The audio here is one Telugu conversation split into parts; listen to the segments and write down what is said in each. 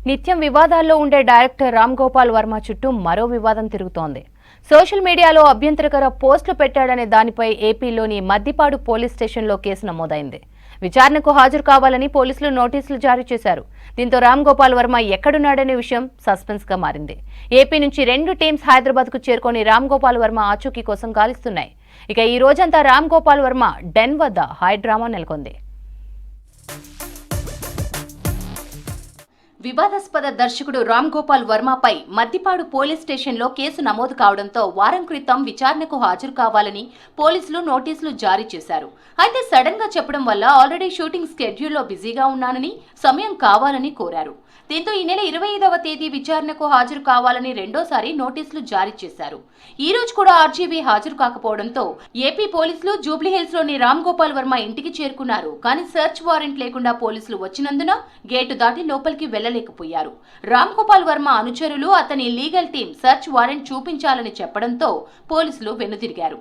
నిత్యం వివాదాల్లో ఉండే డైరెక్టర్ రామ్ గోపాల్ వర్మ చుట్టూ మరో వివాదం తిరుగుతోంది. సోషల్ మీడియాలో అభ్యంతరకర పోస్టులు పెట్టాడనే దానిపై ఏపీలోని మద్దిపాడు పోలీస్ స్టేషన్లో కేసు నమోదైంది. విచారణకు హాజరు కావాలని పోలీసులు నోటీసులు జారీ చేశారు. దీంతో రామ్ గోపాల్ వర్మ ఎక్కడున్నాడనే విషయం సస్పెన్స్ గా మారింది. ఏపీ నుంచి 2 టీమ్స్ హైదరాబాద్ కు చేరుకొని రామ్ గోపాల్ వర్మ ఆచూకీ కోసం గాలిస్తున్నాయి. ఇక ఈ రోజంతా రామ్ గోపాల్ వర్మ డెన్ వద్ద హై డ్రామా నెలకొంది. వివాదాస్పద దర్శకుడు రామ్ గోపాల్ వర్మపై మద్దిపాడు పోలీస్ స్టేషన్లో కేసు నమోదు కావడంతో వారం క్రితం విచారణకు హాజరు కావాలని పోలీసులు నోటీసులు జారీ చేశారు. అయితే సడన్ గా చెప్పడం వల్ల ఆల్రెడీ షూటింగ్ స్కెడ్యూల్లో బిజీగా ఉన్నానని సమయం కావాలని కోరారు. దీంతో ఈ నెల 25వ తేదీ విచారణకు హాజరు కావాలని రెండోసారి నోటీసులు జారీ చేశారు. ఈ రోజు కూడా ఆర్జీవీ హాజరు కాకపోవడంతో ఏపీ పోలీసులు జూబ్లీహిల్స్ లోని రామ్ గోపాల్ వర్మ ఇంటికి చేరుకున్నారు. కానీ సెర్చ్ వారెంట్ లేకుండా పోలీసులు వచ్చినందున గేటు దాటి లోపలికి వెళ్లలేకపోయారు. రామ్ గోపాల్ వర్మ అనుచరులు అతని లీగల్ టీం సెర్చ్ వారెంట్ చూపించాలని చెప్పడంతో పోలీసులు వెనుదిరిగారు.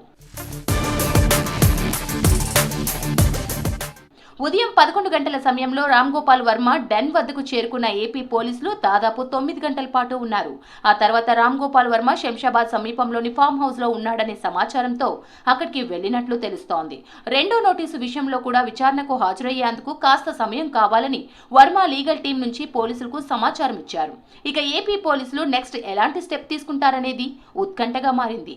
ఉదయం 11 గంటల సమయంలో రామ్ గోపాల్ వర్మ డెన్ వద్దకు చేరుకున్న ఏపీ పోలీసులు దాదాపు 9 గంటల పాటు ఉన్నారు. ఆ తర్వాత రామ్ గోపాల్ వర్మ శంషాబాద్ సమీపంలోని ఫామ్ హౌస్ లో ఉన్నాడనే సమాచారంతో అక్కడికి వెళ్లినట్లు తెలుస్తోంది. రెండో నోటీసు విషయంలో కూడా విచారణకు హాజరయ్యేందుకు కాస్త సమయం కావాలని వర్మ లీగల్ టీం నుంచి పోలీసులకు సమాచారం ఇచ్చారు. ఇక ఏపీ పోలీసులు నెక్స్ట్ ఎలాంటి స్టెప్ తీసుకుంటారనేది ఉత్కంఠగా మారింది.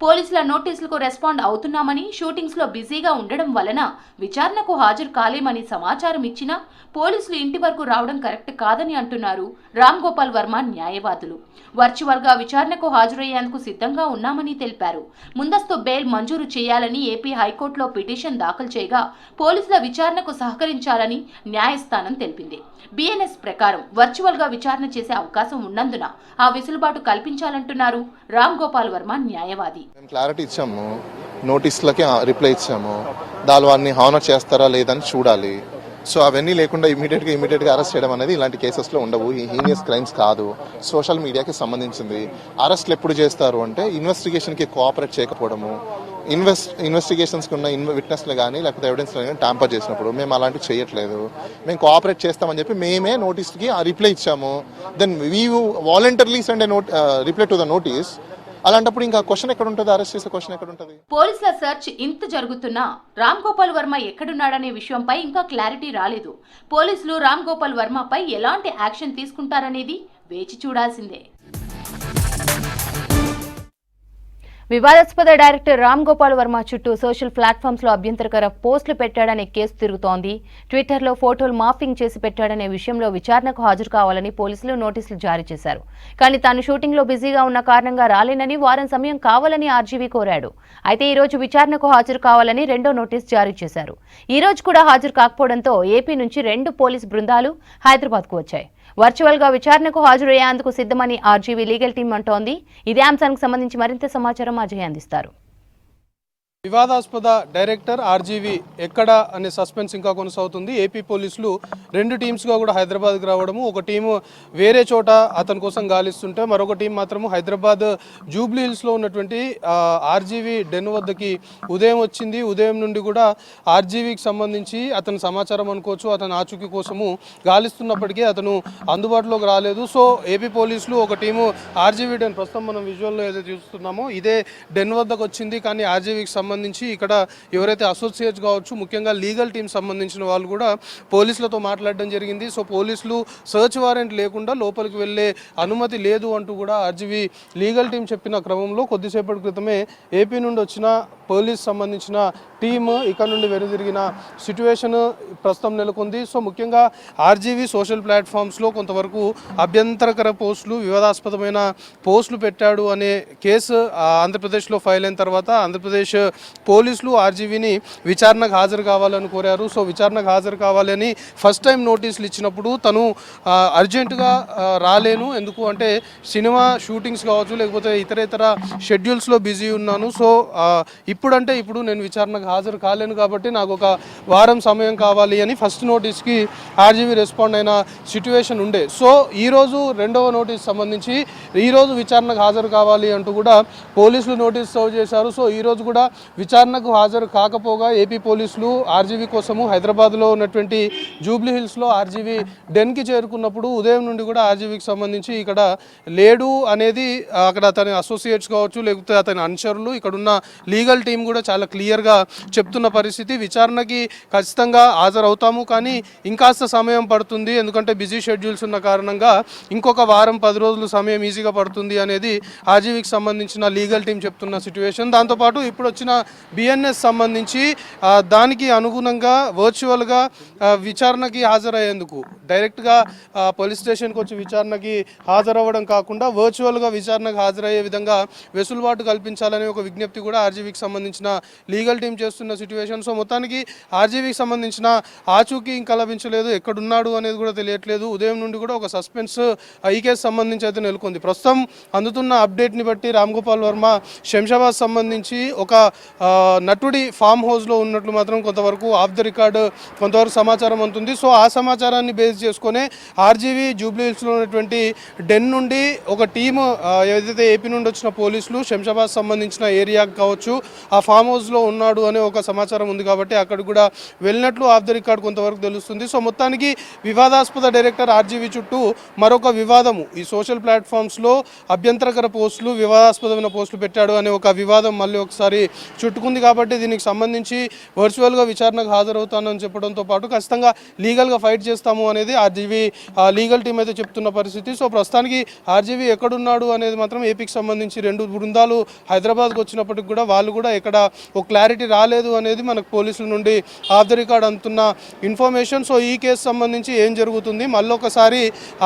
పోలీసుల నోటీసులకు రెస్పాండ్ అవుతున్నామని, షూటింగ్స్ లో బిజీగా ఉండడం వలన విచారణకు హాజరు కాలేమని సమాచారం ఇచ్చినా పోలీసులు ఇంటి వరకు రావడం కరెక్ట్ కాదని అంటున్నారు రామ్ గోపాల్ వర్మ న్యాయవాదులు. వర్చువల్ గా విచారణకు హాజరయ్యేందుకు సిద్ధంగా ఉన్నామని తెలిపారు. ముందస్తు బెయిల్ మంజూరు చేయాలని ఏపీ హైకోర్టులో పిటిషన్ దాఖలు చేయగా పోలీసుల విచారణకు సహకరించాలని న్యాయస్థానం తెలిపింది. బిఎన్ఎస్ ప్రకారం వర్చువల్ గా విచారణ చేసే అవకాశం ఉన్నందున ఆ వెసులుబాటు కల్పించాలంటున్నారు రామ్ గోపాల్ వర్మ న్యాయవాది. క్లారిటీ ఇచ్చాము, నోటీసులకి రిప్లై ఇచ్చాము. దాని వారిని హానర్ చేస్తారా లేదని చూడాలి. సో అవన్నీ లేకుండా ఇమీడియట్గా అరెస్ట్ చేయడం అనేది ఇలాంటి కేసెస్లో ఉండవు. ఈ హీనియస్ క్రైమ్స్ కాదు, సోషల్ మీడియాకి సంబంధించింది. అరెస్ట్లు ఎప్పుడు చేస్తారు అంటే ఇన్వెస్టిగేషన్కి కోఆపరేట్ చేయకపోవడము, ఇన్వెస్టిగేషన్స్కి ఉన్న విట్నెస్లు కానీ లేకపోతే ఎవిడెన్స్లు కానీ ట్యాంపర్ చేసినప్పుడు. మేము అలాంటివి చేయట్లేదు. మేము కోఆపరేట్ చేస్తామని చెప్పి మేమే నోటీస్కి రిప్లై ఇచ్చాము. Then we voluntarily send reply to the notice. అలాంటప్పుడు ఇంకా క్వశ్చన్ ఎక్కడ ఉంటుంది? అరెస్ట్ చేసే క్వశ్చన్ ఎక్కడ ఉంటుంది? పోలీసుల సెర్చ్ ఇంత జరుగుతున్నా రామ్ గోపాల్ వర్మ ఎక్కడున్నాడనే విషయంపై ఇంకా క్లారిటీ రాలేదు. పోలీసులు రామ్ గోపాల్ వర్మపై ఎలాంటి యాక్షన్ తీసుకుంటారనేది వేచి చూడాల్సిందే. వివాదాస్పద డైరెక్టర్ రామ్ గోపాల్ వర్మ చుట్టూ సోషల్ ప్లాట్ఫామ్స్ లో అభ్యంతరకర పోస్టులు పెట్టాడనే కేసు తిరుగుతోంది. ట్విట్టర్లో ఫోటోలు మార్ఫింగ్ చేసి పెట్టాడనే విషయంలో విచారణకు హాజరు కావాలని పోలీసులు నోటీసులు జారీ చేశారు. కానీ తాను షూటింగ్ లో బిజీగా ఉన్న కారణంగా రాలేనని, వారం సమయం కావాలని ఆర్జీవీ కోరాడు. అయితే ఈ రోజు విచారణకు హాజరు కావాలని రెండో నోటీసు జారీ చేశారు. ఈ రోజు కూడా హాజరు కాకపోవడంతో ఏపీ నుంచి 2 పోలీసు బృందాలు హైదరాబాద్ కు వచ్చాయి. వర్చువల్ గా విచారణకు హాజరయ్యేందుకు సిద్ధమని ఆర్జీవీ లీగల్ టీం అంటోంది. ఇదే అంశానికి సంబంధించి మరింత సమాచారం అజయ్ అందిస్తారు. వివాదాస్పద డైరెక్టర్ ఆర్జీవీ ఎక్కడ అనే సస్పెన్స్ ఇంకా కొనసాగుతుంది. ఏపీ పోలీసులు 2 టీమ్స్గా కూడా హైదరాబాద్కి రావడము, ఒక టీము వేరే చోట అతని కోసం గాలిస్తుంటే మరొక టీం మాత్రము హైదరాబాద్ జూబ్లీ హిల్స్లో ఉన్నటువంటి ఆర్జీవీ డెన్ వద్దకి ఉదయం వచ్చింది. ఉదయం నుండి కూడా ఆర్జీవీకి సంబంధించి అతని సమాచారం అనుకోవచ్చు, అతని ఆచూకీ కోసము గాలిస్తున్నప్పటికీ అతను అందుబాటులోకి రాలేదు. సో ఏపీ పోలీసులు ఒక టీము ఆర్జీవీ డెన్, ప్రస్తుతం మనం విజువల్లో ఏదైతే చూస్తున్నామో ఇదే డెన్ వద్దకు వచ్చింది. కానీ ఆర్జీవీకి సంబంధించి ఇక్కడ ఎవరైతే అసోసియేట్స్ కావచ్చు, ముఖ్యంగా లీగల్ టీం సంబంధించిన వాళ్ళు కూడా పోలీసులతో మాట్లాడడం జరిగింది. సో పోలీసులు సర్చ్ వారెంట్ లేకుండా లోపలికి వెళ్ళే అనుమతి లేదు అంటూ కూడా ఆర్జీవీ లీగల్ టీం చెప్పిన క్రమంలో కొద్దిసేపటి క్రితమే ఏపీ నుండి వచ్చిన పోలీస్ సంబంధించిన టీమ్ ఇక్కడ నుండి వెనుదిరిగిన సిచ్యువేషన్ ప్రస్తుతం నెలకొంది. సో ముఖ్యంగా ఆర్జీవీ సోషల్ ప్లాట్ఫామ్స్లో కొంతవరకు అభ్యంతరకర పోస్టులు, వివాదాస్పదమైన పోస్టులు పెట్టాడు అనే కేసు ఆంధ్రప్రదేశ్లో ఫైల్ అయిన తర్వాత ఆంధ్రప్రదేశ్ పోలీసులు ఆర్జీవీని విచారణకు హాజరు కావాలని కోరారు. సో విచారణకు హాజరు కావాలని ఫస్ట్ టైం నోటీసులు ఇచ్చినప్పుడు తను అర్జెంటుగా రాలేను, ఎందుకు అంటే సినిమా షూటింగ్స్ కావచ్చు లేకపోతే ఇతర షెడ్యూల్స్లో బిజీ ఉన్నాను. సో ఇప్పుడంటే ఇప్పుడు నేను విచారణకు హాజరు కాలేను కాబట్టి నాకు ఒక వారం సమయం కావాలి అని ఫస్ట్ నోటీస్కి ఆర్జీవీ రెస్పాండ్ అయిన సిచ్యువేషన్ ఉండే. సో ఈరోజు రెండవ నోటీస్ సంబంధించి ఈరోజు విచారణకు హాజరు కావాలి అంటూ కూడా పోలీసులు నోటీస్ సర్వ్ చేశారు. సో ఈరోజు కూడా విచారణకు హాజరు కాకపోగా ఏపీ పోలీసులు ఆర్జీవీ కోసము హైదరాబాద్లో ఉన్నటువంటి జూబ్లీ హిల్స్లో ఆర్జీవీ డెన్కి చేరుకున్నప్పుడు ఉదయం నుండి కూడా ఆర్జీవీకి సంబంధించి ఇక్కడ లేడు అనేది అక్కడ అతని అసోసియేట్స్ కావచ్చు, లేకపోతే అతని అనుచరులు, ఇక్కడున్న లీగల్ టీం కూడా చాలా క్లియర్గా చెప్తున్న పరిస్థితి. విచారణకి ఖచ్చితంగా హాజరవుతాము, కానీ ఇంకాస్త సమయం పడుతుంది, ఎందుకంటే బిజీ షెడ్యూల్స్ ఉన్న కారణంగా ఇంకొక వారం 10 రోజులు సమయం ఈజీగా పడుతుంది అనేది ఆర్జీవీకి సంబంధించిన లీగల్ టీం చెప్తున్న సిచ్యువేషన్. దాంతోపాటు ఇప్పుడు వచ్చిన బిఎన్ఎస్ సంబంధించి దానికి అనుగుణంగా వర్చువల్గా విచారణకి హాజరయ్యేందుకు డైరెక్ట్గా పోలీస్ స్టేషన్కి వచ్చి విచారణకి హాజరవ్వడం కాకుండా వర్చువల్గా విచారణకు హాజరయ్యే విధంగా వెసులుబాటు కల్పించాలనే ఒక విజ్ఞప్తి కూడా ఆర్జీవీకి సంబంధించిన లీగల్ టీం చేస్తున్న సిచ్యువేషన్. సో మొత్తానికి ఆర్జీవీకి సంబంధించిన ఆచూకీ ఇంకా లభించలేదు, ఎక్కడున్నాడు అనేది కూడా తెలియట్లేదు. ఉదయం నుండి కూడా ఒక సస్పెన్స్ ఈ కేసు సంబంధించి అయితే నెలకొంది. ప్రస్తుతం అందుతున్న అప్డేట్ని బట్టి రామ్ గోపాల్ వర్మ శంషాబాద్ సంబంధించి ఒక నటుడి ఫామ్ హౌస్లో ఉన్నట్లు మాత్రం కొంతవరకు ఆఫ్ ద రికార్డ్ కొంతవరకు సమాచారం అందుతుంది. సో ఆ సమాచారాన్ని బేస్ చేసుకునే ఆర్జీవీ జూబ్లీ హిల్స్లో ఉన్నటువంటి డెన్ నుండి ఒక టీము ఏదైతే ఏపీ నుండి వచ్చిన పోలీసులు శంషాబాద్ సంబంధించిన ఏరియాకి కావచ్చు ఆ ఫామ్ హౌస్లో ఉన్నాడు అనే ఒక సమాచారం ఉంది కాబట్టి అక్కడికి కూడా వెళ్ళినట్లు ఆఫ్ ద రికార్డ్ కొంతవరకు తెలుస్తుంది. సో మొత్తానికి వివాదాస్పద డైరెక్టర్ ఆర్జీవీ చుట్టూ మరొక వివాదము, ఈ సోషల్ ప్లాట్ఫామ్స్లో అభ్యంతరకర పోస్టులు, వివాదాస్పదమైన పోస్టులు పెట్టాడు అనే ఒక వివాదం మళ్ళీ ఒకసారి చుట్టుకుంది కాబట్టి దీనికి సంబంధించి వర్చువల్గా విచారణకు హాజరవుతానని చెప్పడంతో పాటు ఖచ్చితంగా లీగల్గా ఫైట్ చేస్తాము అనేది ఆర్జీవీ లీగల్ టీం అయితే చెప్తున్న పరిస్థితి. సో ప్రస్తుతానికి ఆర్జీవీ ఎక్కడున్నాడు అనేది మాత్రం ఏపీకి సంబంధించి 2 బృందాలు హైదరాబాద్కు వచ్చినప్పటికి కూడా వాళ్ళు కూడా ఎక్కడ ఒక క్లారిటీ రాలేదు అనేది మనకు పోలీసుల నుండి ఆఫ్ ద రికార్డ్ అందుతున్న ఇన్ఫర్మేషన్. సో ఈ కేసు సంబంధించి ఏం జరుగుతుంది, మళ్ళొకసారి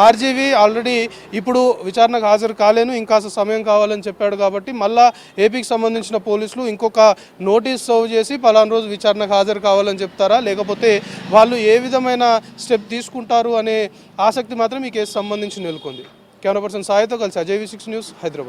ఆర్జీవీ ఆల్రెడీ ఇప్పుడు విచారణకు హాజరు కాలేను, ఇంకాస్త సమయం కావాలని చెప్పాడు కాబట్టి మళ్ళా ఏపీకి సంబంధించిన పోలీసులు ఇంకొక నోటీస్ సర్వ్ చేసి పలానా రోజు విచారణకు హాజరు కావాలని చెప్తారా, లేకపోతే వాళ్ళు ఏ విధమైన స్టెప్ తీసుకుంటారు అనే ఆసక్తి మాత్రం ఈ కేసు సంబంధించి నెలకొంది. కెమెరా పర్సన్ సాయితో కలిసి అజయ్ V6 న్యూస్, హైదరాబాద్.